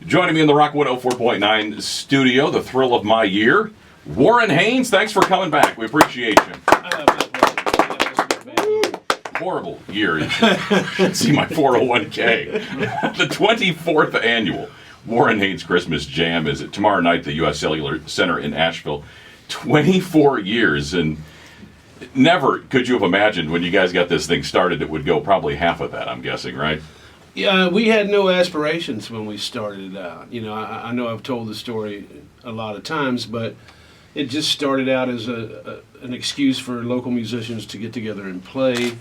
Joining me in the Rock 104.9 studio, the thrill of my year, Warren Haynes. Thanks for coming back. We appreciate you. Horrible year. You should see my 401k. The 24th annual Warren Haynes Christmas Jam is tomorrow night at the U.S. Cellular Center in Asheville. 24 years, and never could you have imagined when you guys got this thing started it would go probably half of that, I'm guessing, right? Yeah, we had no aspirations when we started out. You know, I know I've told the story a lot of times, but it just started out as an excuse for local musicians to get together and play,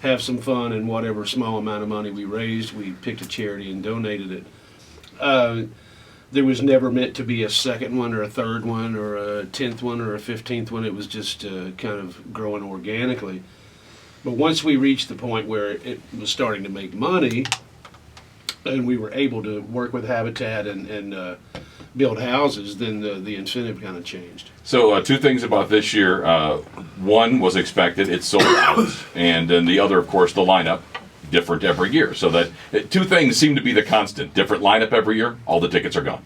have some fun, and whatever small amount of money we raised, we picked a charity and donated it. There was never meant to be a second one or a third one or a 10th one or a 15th one. It was just kind of growing organically. But once we reached the point where it was starting to make money and we were able to work with Habitat and build houses, then the incentive kind of changed. So two things about this year. One was expected, it sold out. And then the other, of course, the lineup. Different every year, so that two things seem to be the constant. Different lineup every year, all the tickets are gone.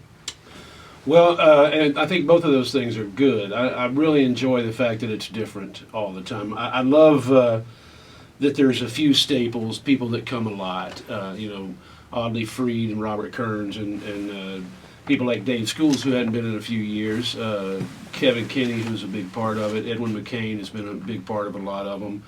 Well, and I think both of those things are good. I really enjoy the fact that it's different all the time. I love that there's a few staples, people that come a lot, Audley Freed and Robert Kearns and people like Dave Schools, who hadn't been in a few years, Kevin Kinney, who's a big part of it, Edwin McCain has been a big part of a lot of them.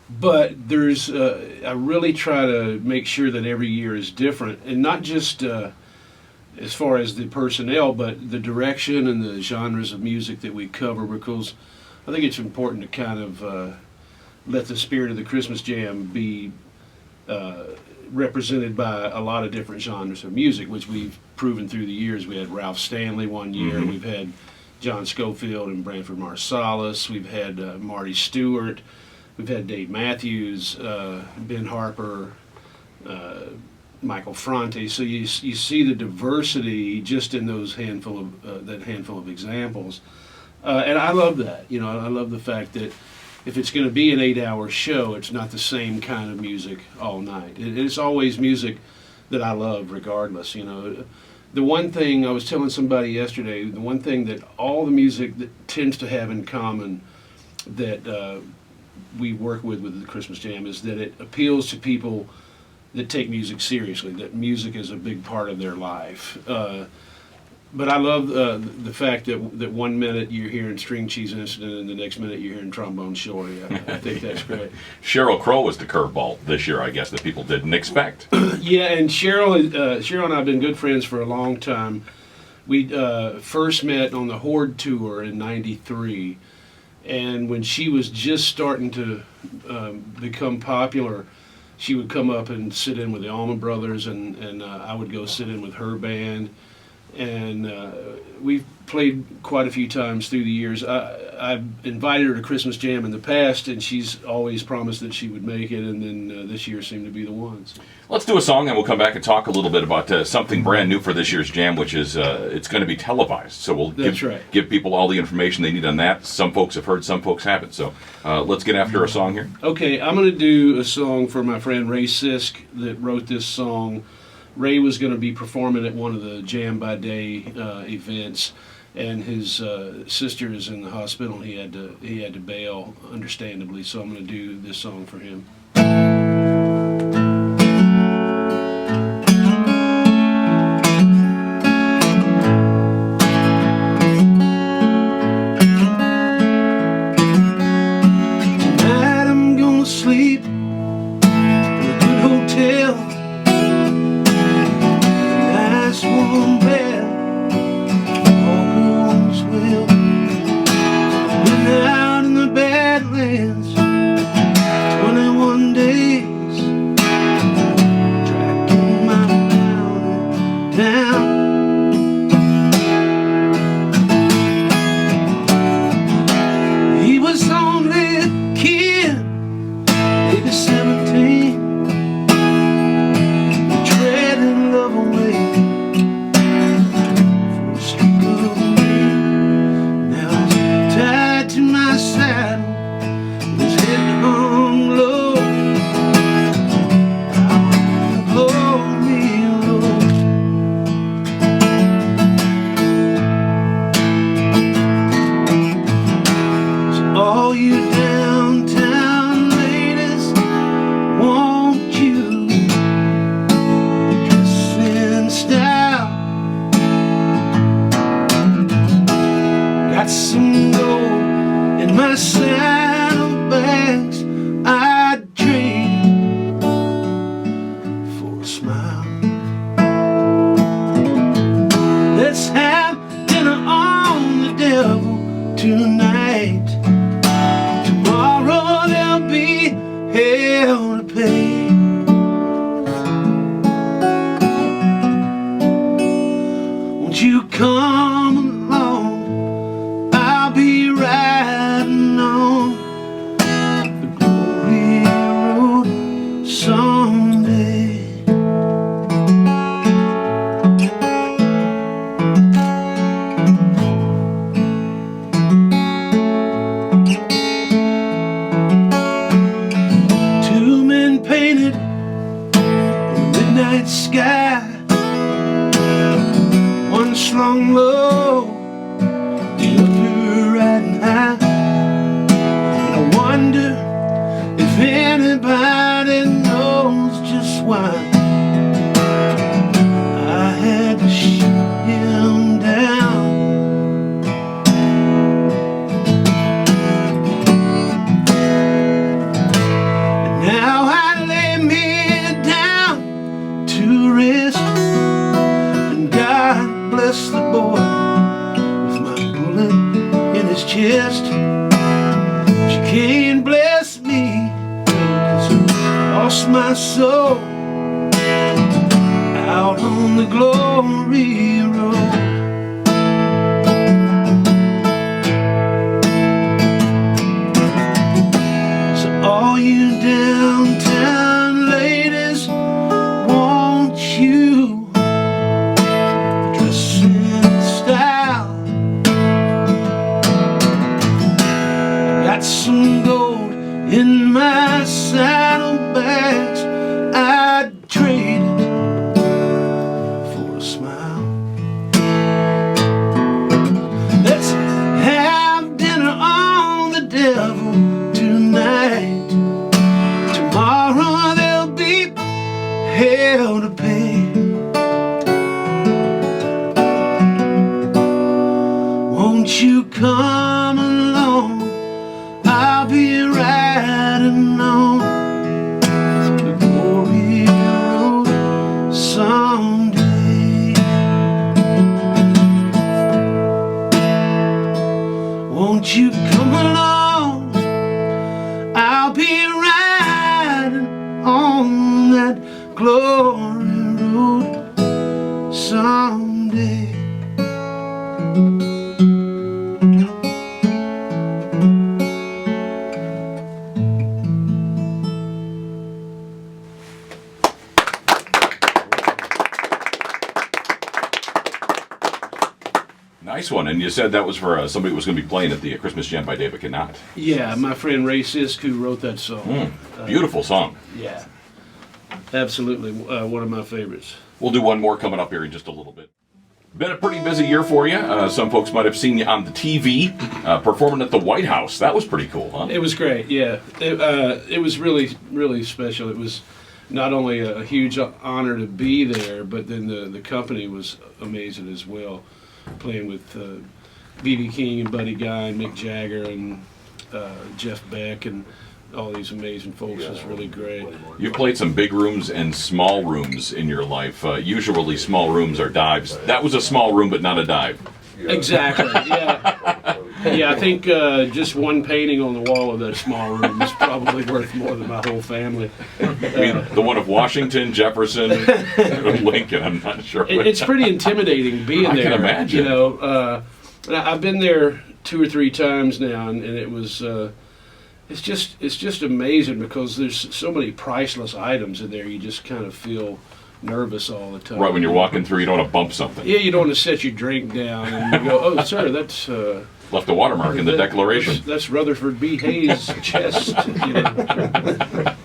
But there's, I really try to make sure that every year is different, and not just as far as the personnel, but the direction and the genres of music that we cover, because I think it's important to kind of let the spirit of the Christmas Jam be represented by a lot of different genres of music, which we've proven through the years. We had Ralph Stanley one year, We've had John Schofield and Branford Marsalis, we've had Marty Stewart, we've had Dave Matthews, Ben Harper, Michael Franti. So you see the diversity just in those handful of examples, and I love that. You know, I love the fact that if it's going to be an 8-hour show, it's not the same kind of music all night. It's always music that I love, regardless. You know, the one thing I was telling somebody yesterday, the one thing that all the music that tends to have in common that we work with the Christmas Jam is that it appeals to people that take music seriously, that music is a big part of their life. But I love the fact that 1 minute you're hearing String Cheese Incident and the next minute you're hearing Trombone Shorty. I think that's great. Sheryl Crow was the curveball this year, I guess, that people didn't expect. Yeah, and Sheryl and I have been good friends for a long time. We first met on the Horde tour in '93. And when she was just starting to become popular, she would come up and sit in with the Allman Brothers, and I would go sit in with her band. And we've played quite a few times through the years. I've invited her to Christmas Jam in the past, and she's always promised that she would make it, and then this year seemed to be the one. So. Let's do a song, and we'll come back and talk a little bit about something brand new for this year's Jam, which is it's going to be televised. So we'll give people all the information they need on that. Some folks have heard, some folks haven't. So let's get after a song here. Okay, I'm going to do a song for my friend Ray Sisk that wrote this song. Ray was going to be performing at one of the Jam by Day events, and his sister is in the hospital. He had to bail, understandably. So I'm going to do this song for him. Tonight I'm gonna sleep in a good hotel. Nice warm bed, all goes well. Been out in the Badlands 21 days, tracking my mountain down. He was only a kid, maybe 17. Treading love away for a streak of rain. Now he's tied to my saddle with his night sky, one slung low, the other riding high. And I wonder if anybody knows just why I had to shoot him down. And now I lay me down to rest, and God bless the boy with my bullet in his chest. But you can't bless me, 'cause I lost my soul out on the glory road. So all you downtown ladies, won't you dress in style? Got some gold in my saddlebags, I'd trade it for a smile. Let's have dinner on the devil tonight. Tomorrow there'll be hell to pay. Won't you come along? I'll be riding on the glory road someday. Won't you come along? I'll be riding on that glory road someday. Nice one. And you said that was for somebody who was going to be playing at the Christmas Jam by David Cannot. Yeah, my friend Ray Sisk, who wrote that song. Beautiful song. Yeah, absolutely one of my favorites. We'll do one more coming up here in just a little bit. Been a pretty busy year for you. Some folks might have seen you on the TV performing at the White House. That was pretty cool, huh? It was great, yeah. It was really, really special. It was not only a huge honor to be there, but then the company was amazing as well. Playing with B.B. King and Buddy Guy and Mick Jagger and Jeff Beck and all these amazing folks. It was really great. You've played some big rooms and small rooms in your life. Usually small rooms are dives. That was a small room, but not a dive. Exactly, yeah. Yeah, I think just one painting on the wall of that small room is probably worth more than my whole family. I mean, the one of Washington, Jefferson, and Lincoln, I'm not sure. It's pretty intimidating being there. I can imagine. You know, I've been there 2 or 3 times now, and it was... It's just amazing because there's so many priceless items in there. You just kind of feel nervous all the time. Right, when you're walking through, you don't want to bump something. Yeah, you don't want to set your drink down and you go, "Oh, sir, that's left a watermark in the Declaration." That's Rutherford B. Hayes' chest." You know.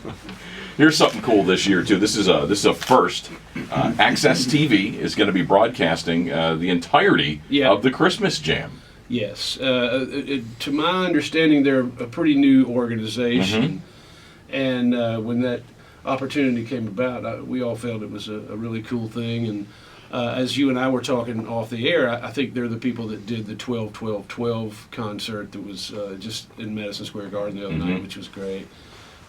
Here's something cool this year too. This is a first. Access TV is going to be broadcasting the entirety of the Christmas Jam. Yes, to my understanding, they're a pretty new organization, and when that opportunity came about, we all felt it was a really cool thing. And as you and I were talking off the air, I think they're the people that did the 12-12-12 concert that was just in Madison Square Garden the other night, which was great.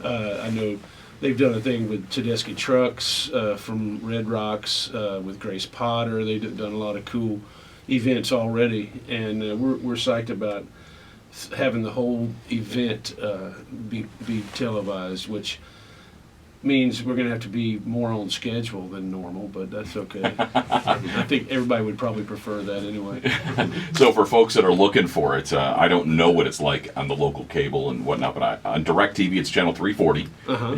I know they've done a thing with Tedeschi Trucks from Red Rocks with Grace Potter. They've done a lot of cool events already, and we're psyched about having the whole event be televised, which means we're going to have to be more on schedule than normal, but that's okay. I think everybody would probably prefer that anyway. So for folks that are looking for it, I don't know what it's like on the local cable and whatnot, but on DirecTV it's channel 340.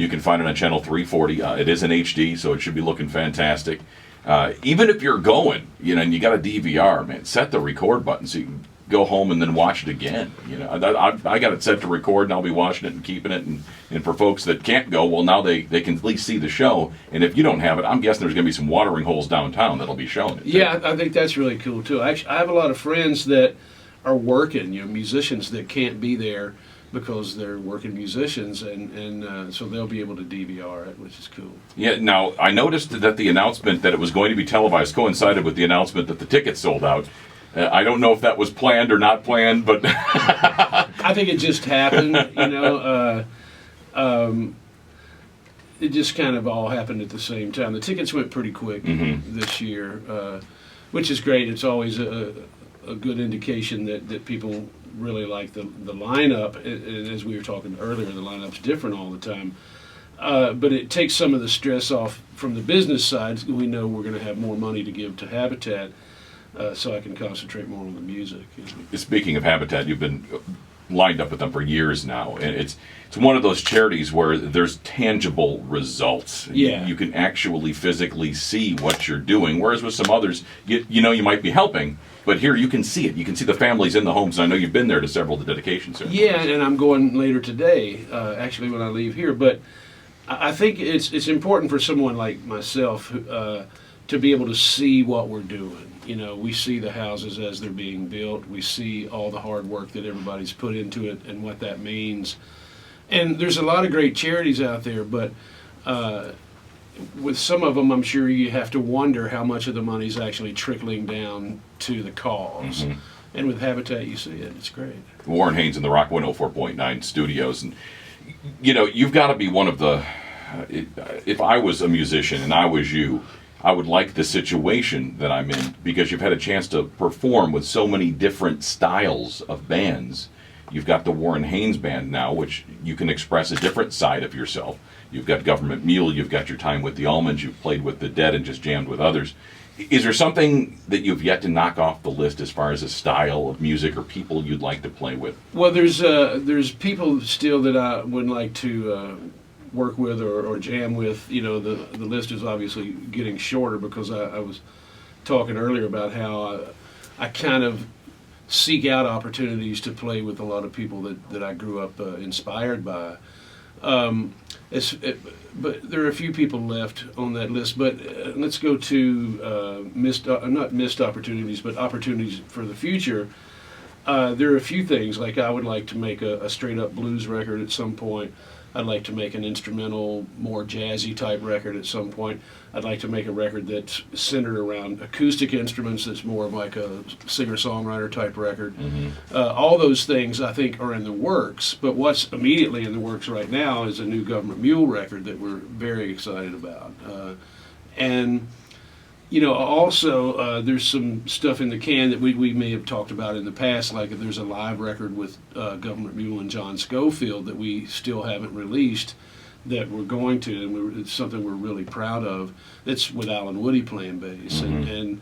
You can find it on channel 340. It is in HD, so it should be looking fantastic. Even if you're going, and you got a DVR, man, set the record button so you can go home and then watch it again. You know, I got it set to record, and I'll be watching it and keeping it. And for folks that can't go, well, now they can at least see the show. And if you don't have it, I'm guessing there's going to be some watering holes downtown that'll be showing it too. Yeah, I think that's really cool too. Actually, I have a lot of friends that are working, musicians that can't be there because they're working musicians, and so they'll be able to DVR it, which is cool. Yeah, now, I noticed that the announcement that it was going to be televised coincided with the announcement that the tickets sold out. I don't know if that was planned or not planned, but... I think it just happened, it just kind of all happened at the same time. The tickets went pretty quick this year, which is great. It's always a good indication that people really like the lineup. And as we were talking earlier, the lineup's different all the time. But it takes some of the stress off from the business side. We know we're going to have more money to give to Habitat, so I can concentrate more on the music. Speaking of Habitat, you've been lined up with them for years now, and it's one of those charities where there's tangible results. Yeah. You can actually physically see what you're doing, whereas with some others, you might be helping, but here you can see it. You can see the families in the homes, and I know you've been there to several of the dedication ceremonies. Yeah, and I'm going later today, actually, when I leave here. But I think it's important for someone like myself to be able to see what we're doing. We see the houses as they're being built. We see all the hard work that everybody's put into it and what that means. And there's a lot of great charities out there, but with some of them, I'm sure you have to wonder how much of the money's actually trickling down to the cause. And with Habitat, you see it. It's great. Warren Haynes in the Rock 104.9 studios. And, you've got to be one of the... if I was a musician and I was you, I would like the situation that I'm in, because you've had a chance to perform with so many different styles of bands. You've got the Warren Haynes Band now, which you can express a different side of yourself. You've got Gov't Mule, you've got your time with the Almonds, you've played with the Dead and just jammed with others. Is there something that you've yet to knock off the list as far as a style of music or people you'd like to play with? Well, there's people still that I would like to work with or jam with. The list is obviously getting shorter because I was talking earlier about how I kind of seek out opportunities to play with a lot of people that I grew up inspired by. But there are a few people left on that list. But let's go to not missed opportunities, but opportunities for the future. There are a few things, like I would like to make a straight up blues record at some point. I'd like to make an instrumental, more jazzy type record at some point. I'd like to make a record that's centered around acoustic instruments, that's more of like a singer-songwriter type record. All those things I think are in the works, but what's immediately in the works right now is a new Gov't Mule record that we're very excited about. Also, there's some stuff in the can that we may have talked about in the past, like if there's a live record with Gov't Mule and John Schofield that we still haven't released that we're going to, and it's something we're really proud of. That's with Alan Woody playing bass. And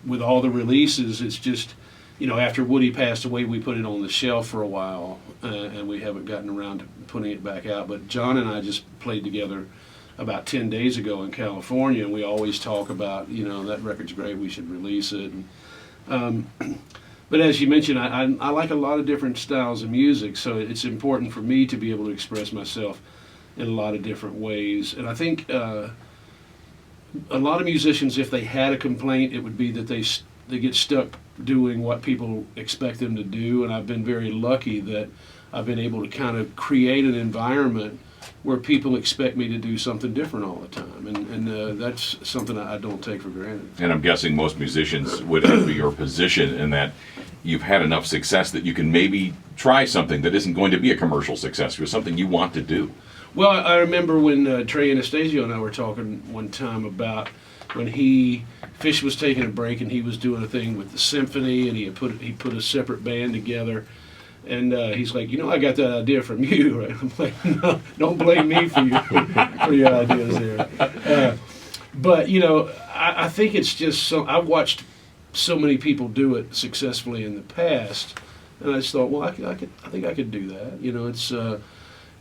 with all the releases, it's just, after Woody passed away, we put it on the shelf for a while, and we haven't gotten around to putting it back out. But John and I just played together about 10 days ago in California, and we always talk about, that record's great, we should release it. But as you mentioned, I like a lot of different styles of music, so it's important for me to be able to express myself in a lot of different ways. And I think a lot of musicians, if they had a complaint, it would be that they get stuck doing what people expect them to do, and I've been very lucky that I've been able to kind of create an environment where people expect me to do something different all the time, and that's something I don't take for granted. And I'm guessing most musicians would envy your position in that you've had enough success that you can maybe try something that isn't going to be a commercial success, or something you want to do. Well, I remember when Trey Anastasio and I were talking one time about when Fish was taking a break and he was doing a thing with the symphony, and he put a separate band together. And he's like, I got that idea from you, right? I'm like, no, don't blame me for your ideas there. But I think it's just I've watched so many people do it successfully in the past, and I just thought, well, I think I could do that.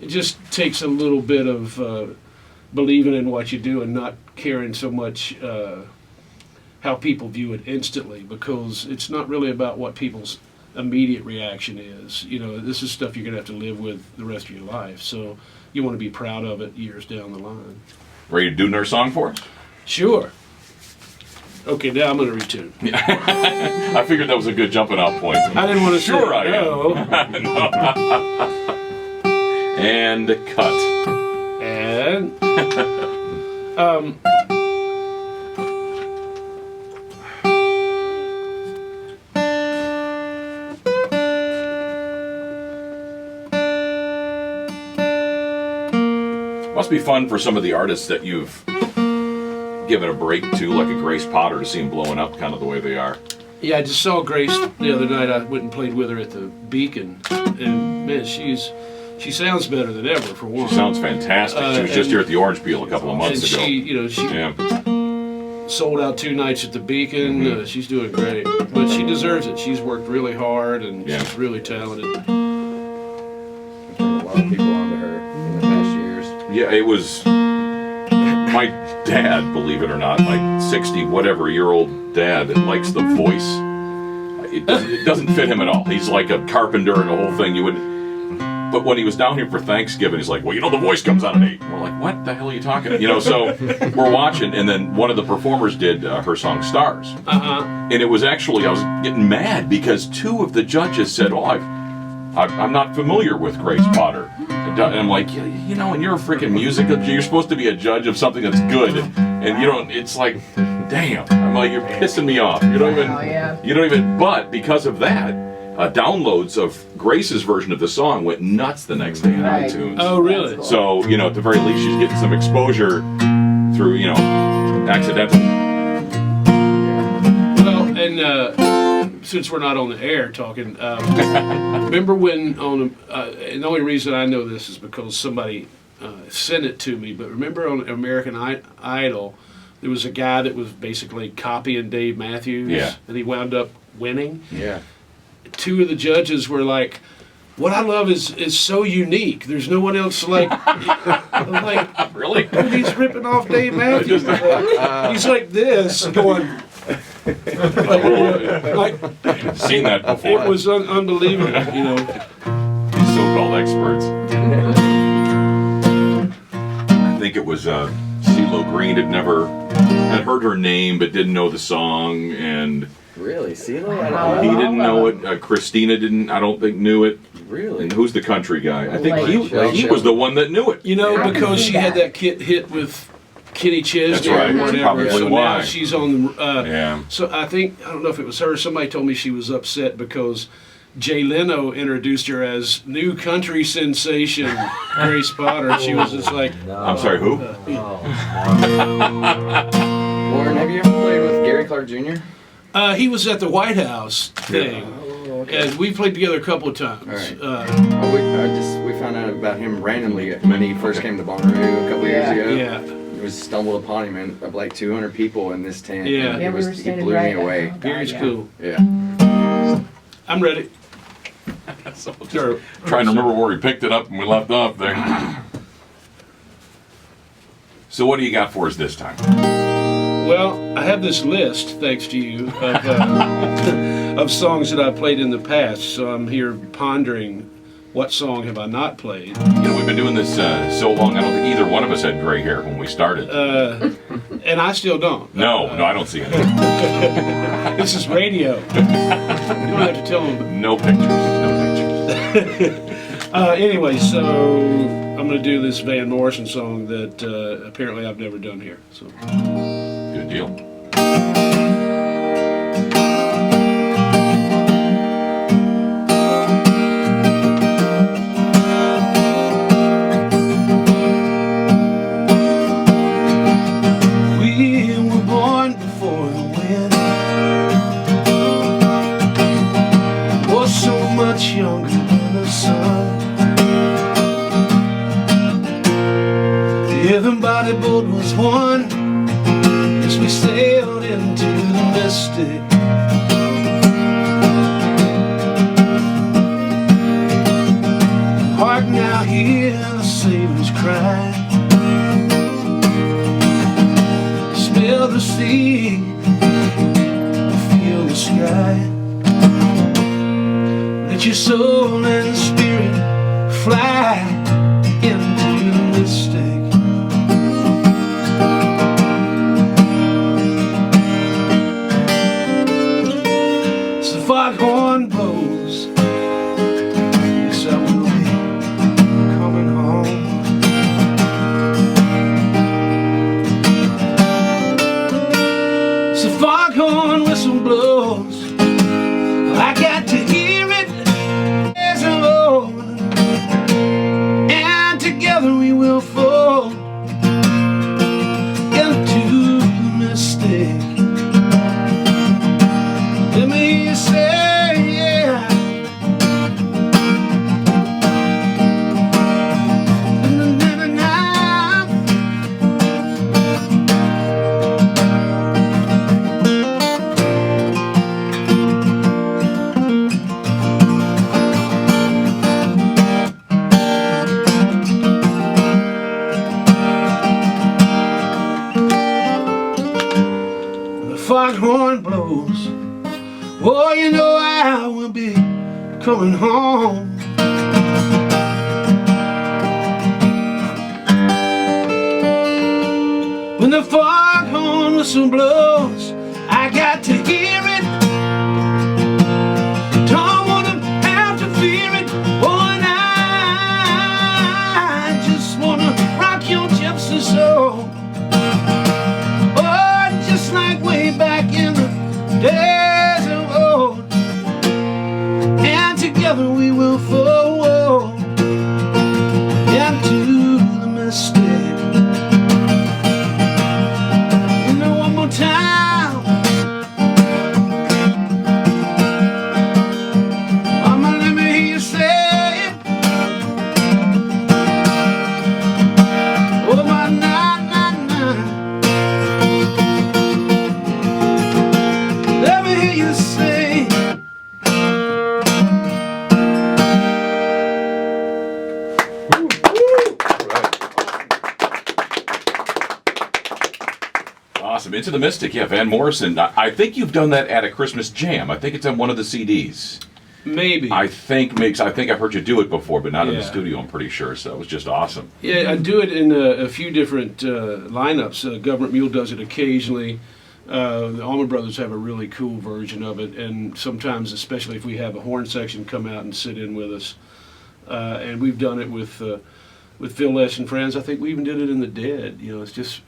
It just takes a little bit of believing in what you do and not caring so much how people view it instantly, because it's not really about what people's immediate reaction is. You know, this is stuff you're going to have to live with the rest of your life. So you want to be proud of it years down the line. Ready to do another song for us? Sure. Okay, now I'm going to retune. I figured that was a good jumping off point. I didn't want to Sure say I no. And cut. And Must be fun for some of the artists that you've given a break to, like a Grace Potter, to see them blowing up kind of the way they are. yeah, I just saw Grace the other night. I went and played with her at the Beacon, and man, she sounds better than ever, for one. She sounds fantastic. She was just here at the Orange Peel a couple of months and ago. she Yeah. sold out 2 nights at the Beacon. Mm-hmm. She's doing great, but she deserves it. She's worked really hard, and Yeah. she's really talented. I've turned a lot of people onto her in the past years. Yeah, it was my dad, believe it or not, my 60-whatever-year-old dad that likes the voice. It doesn't fit him at all. He's like a carpenter and the whole thing. But when he was down here for Thanksgiving, he's like, well, you know, the voice comes out at 8. And we're like, what the hell are you talking about? You know, so we're watching, and then one of the performers did her song Stars. And it was actually, I was getting mad because 2 of the judges said, oh, I'm not familiar with Grace Potter. And I'm like, you know, and you're a freaking musical, you're supposed to be a judge of something that's good, and you don't, it's like, damn. I'm like, you're pissing me off. You don't even, but because of that, downloads of Grace's version of the song went nuts the next day on iTunes. Oh, really? Cool. So, you know, at the very least, she's getting some exposure through, you know, accidental. Well, and since we're not on the air talking, remember when and the only reason I know this is because somebody sent it to me, but remember on American Idol, there was a guy that was basically copying Dave Matthews, Yeah. and he wound up winning. Yeah. 2 of the judges were like, what I love is so unique. There's no one else like, I'm like, Really? dude, he's ripping off Dave Matthews. He's like this, going, like Seen that before. it was unbelievable, you know. These so-called experts. I think it was CeeLo Green had heard her name but didn't know the song, and Really? CeeLo? he didn't know it. Christina I don't think knew it. Really? And who's the country guy? I think he Blake. was the one that knew it. You know, How because did she you had do that hit with Kenny Chesney That's right. or That's whatever. probably So why. now she's on the. Yeah. So I don't know if it was her. Somebody told me she was upset because Jay Leno introduced her as new country sensation Grace Potter. She was just like, I'm sorry, who? Warren, have you ever played with Gary Clark Jr.? he was at the White House thing. And we played together a couple of times. All right. We found out about him randomly when he first came to Bonnaroo a couple years ago. Yeah. We was stumbled upon him and of like 200 people in this tent. Yeah. and Yeah, we were he standing blew right me away. Oh, God, Gary's yeah. cool. Yeah. I'm ready. So just Sure. trying to remember where we picked it up and we left off there. So what do you got for us this time? Well, I have this list, thanks to you, of, of songs that I've played in the past. So I'm here pondering what song have I not played. You know, we've been doing this so long, I don't think either one of us had gray hair when we started. And I still don't. No, I don't see it. This is radio. You don't have to tell them. No pictures. Anyway, so I'm going to do this Van Morrison song that apparently I've never done here. So. Good deal. We were born before the wind was so much younger than the sun. The heaven body boat was one as we sailed into the mystic. Hark now, hear the sailors cry. Smell the sea your soul and spirit fly into the mystic. As the foghorn blows, yes, I will be coming home. As the foghorn whistle blows, I got to hear it as a roll, and together we will fall into the mystic. Let me say, yeah. Foghorn blows, oh, you know I will be coming home. When the foghorn whistle blows, I got to hear it. Don't wanna have to fear it. Oh, and I just wanna rock your gypsy soul. Way back in the days of old, and together we will fall into the mystic. You know, one more time, Mama, let me hear you say it. Oh, my na na na. You say Awesome. Into the Mystic, yeah, Van Morrison. I think you've done that at a Christmas jam. I think it's on one of the CDs. maybe. I think I've heard you do it before, but not in the Yeah. studio, I'm pretty sure. So it was just awesome. Yeah, I do it in a few different lineups. Gov't Mule does it occasionally. The Allman Brothers have a really cool version of it, and sometimes, especially if we have a horn section come out and sit in with us, and we've done it with Phil Lesh and friends. I think we even did it in The Dead. You know, it's just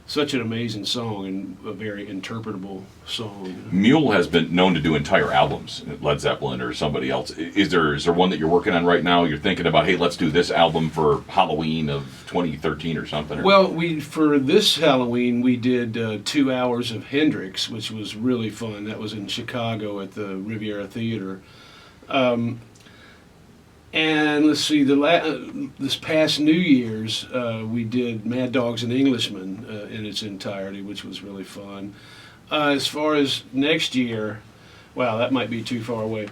such an amazing song and a very interpretable song. Mule has been known to do entire albums, Led Zeppelin or somebody else. Is there one that you're working on right now? You're thinking about, hey, let's do this album for Halloween of 2013 or something? Well, for this Halloween, we did 2 hours of Hendrix, which was really fun. That was in Chicago at the Riviera Theater. And let's see, this past New Year's, we did Mad Dogs and Englishmen in its entirety, which was really fun. As far as next year, wow, that might be too far away.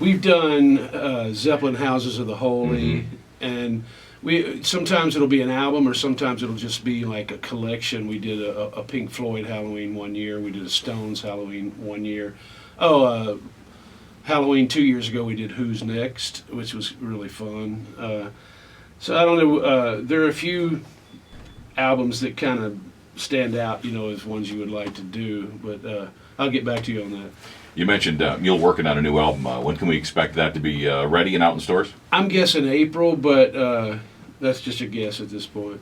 We've done Zeppelin Houses of the Holy, and sometimes it'll be an album, or sometimes it'll just be like a collection. We did a Pink Floyd Halloween one year. We did a Stones Halloween one year. Halloween 2 years ago, we did Who's Next, which was really fun. So I don't know. There are a few albums that kind of stand out, you know, as ones you would like to do. But I'll get back to you on that. You mentioned Mule working on a new album. When can we expect that to be ready and out in stores? I'm guessing April, but that's just a guess at this point.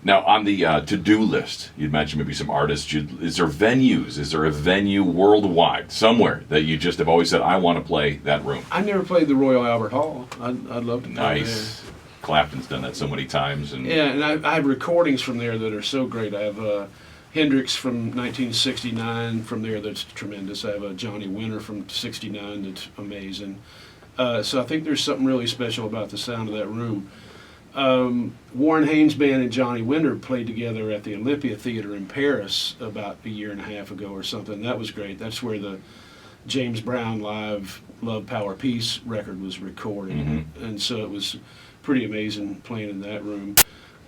Now, on the to-do list, you'd mentioned maybe some artists. Is there venues? Is there a venue worldwide, somewhere, that you just have always said, I want to play that room? I never played the Royal Albert Hall. I'd love to play Nice. Clapton's done that so many times. And there. Yeah, and I have recordings from there that are so great. I have Hendrix from 1969 from there that's tremendous. I have a Johnny Winter from 69 that's amazing. So I think there's something really special about the sound of that room. Warren Haynes Band and Johnny Winter played together at the Olympia Theater in Paris about a year and a half ago or something. That was great. That's where the James Brown live Love, Power, Peace record was recorded. Mm-hmm. And so it was pretty amazing playing in that room.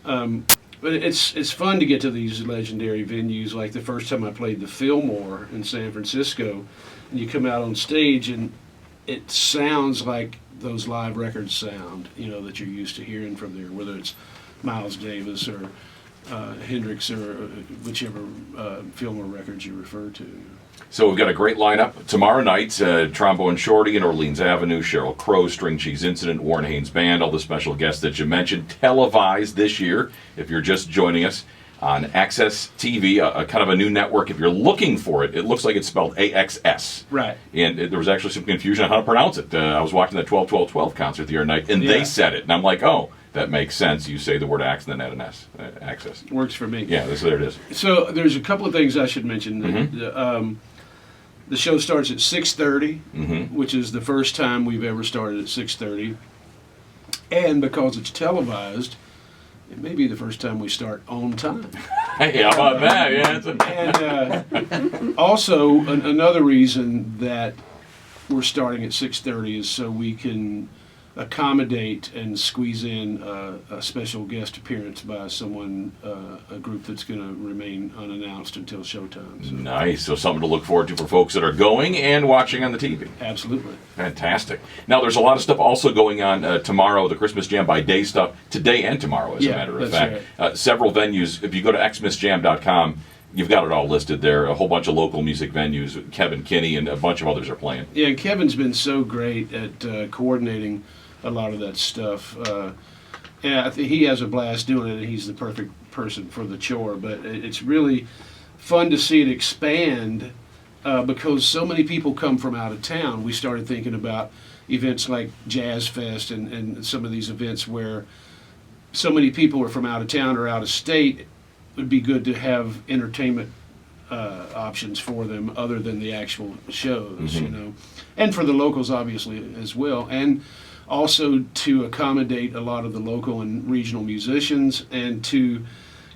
But it's fun to get to these legendary venues. Like the first time I played the Fillmore in San Francisco, and you come out on stage and it sounds like those live records sound, that you're used to hearing from there, whether it's Miles Davis or Hendrix or whichever Fillmore records you refer to. So we've got a great lineup tomorrow night. Trombone Shorty and Orleans Avenue, Cheryl Crow, String Cheese Incident, Warren Haynes Band, all the special guests that you mentioned, televised this year. If you're just joining us on Access TV, a kind of a new network. If you're looking for it, it looks like it's spelled AXS. Right. And there was actually some confusion on how to pronounce it. I was watching the 12-12-12 concert the other night, and they said it, and I'm like, oh, that makes sense. You say the word ax and then add an S. Access. Works for me. Yeah, there it is. So there's a couple of things I should mention. The show starts at 6:30, which is the first time we've ever started at 6:30. And because it's televised, it may be the first time we start on time. Hey, how about that? Yeah. And also, another reason that we're starting at 6:30 is so we can accommodate and squeeze in a special guest appearance by someone, a group that's going to remain unannounced until showtime. So. Nice. So something to look forward to for folks that are going and watching on the TV. Absolutely. Fantastic. Now, there's a lot of stuff also going on tomorrow, the Christmas Jam by Day stuff, today and tomorrow, as a matter of fact. Right. Several venues. If you go to xmasjam.com, you've got it all listed there. A whole bunch of local music venues. Kevin Kinney and a bunch of others are playing. Yeah, Kevin's been so great at coordinating a lot of that stuff. And I think he has a blast doing it, and he's the perfect person for the chore. But it's really fun to see it expand because so many people come from out of town. We started thinking about events like Jazz Fest and some of these events where so many people are from out of town or out of state. It would be good to have entertainment options for them other than the actual shows, and for the locals obviously as well, and also to accommodate a lot of the local and regional musicians and to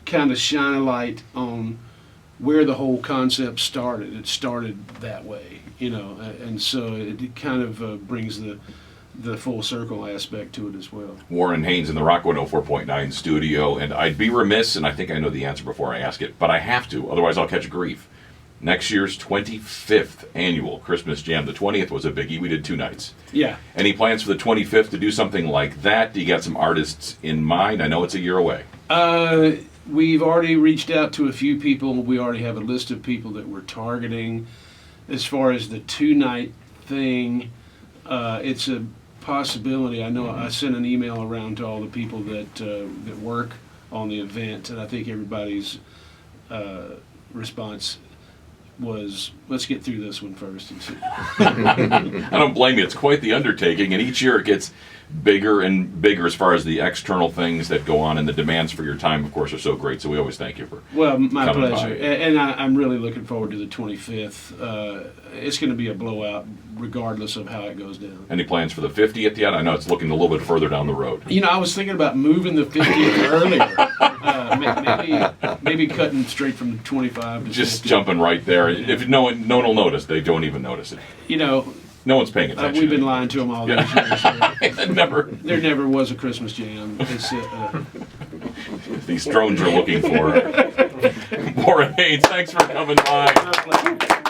kind of shine a light on where the whole concept started. It started that way, and so it kind of brings the full circle aspect to it as well. Warren Haynes in the Rock 104.9 studio, and I'd be remiss, and I think I know the answer before I ask it, but I have to, otherwise I'll catch grief. Next year's 25th annual Christmas Jam. The 20th was a biggie. We did 2 nights. Yeah. Any plans for the 25th to do something like that? Do you got some artists in mind? I know it's a year away. We've already reached out to a few people. We already have a list of people that we're targeting. As far as the 2-night thing, it's a possibility. I know I sent an email around to all the people that work on the event, and I think everybody's response was, let's get through this one first and see. I don't blame you. It's quite the undertaking, and each year it gets bigger and bigger as far as the external things that go on, and the demands for your time, of course, are so great. So we always thank you for my coming pleasure. by. And I'm really looking forward to the 25th. It's going to be a blowout regardless of how it goes down. Any plans for the 50th yet? I know it's looking a little bit further down the road. I was thinking about moving the 50th earlier. Maybe cutting straight from 25 to Just 50. jumping right there. If no one will notice, they don't even notice it. No one's paying attention. We've been lying to them all these years. There never was a Christmas jam. It's, these drones are looking for. Warren Haynes, thanks for coming by. my pleasure.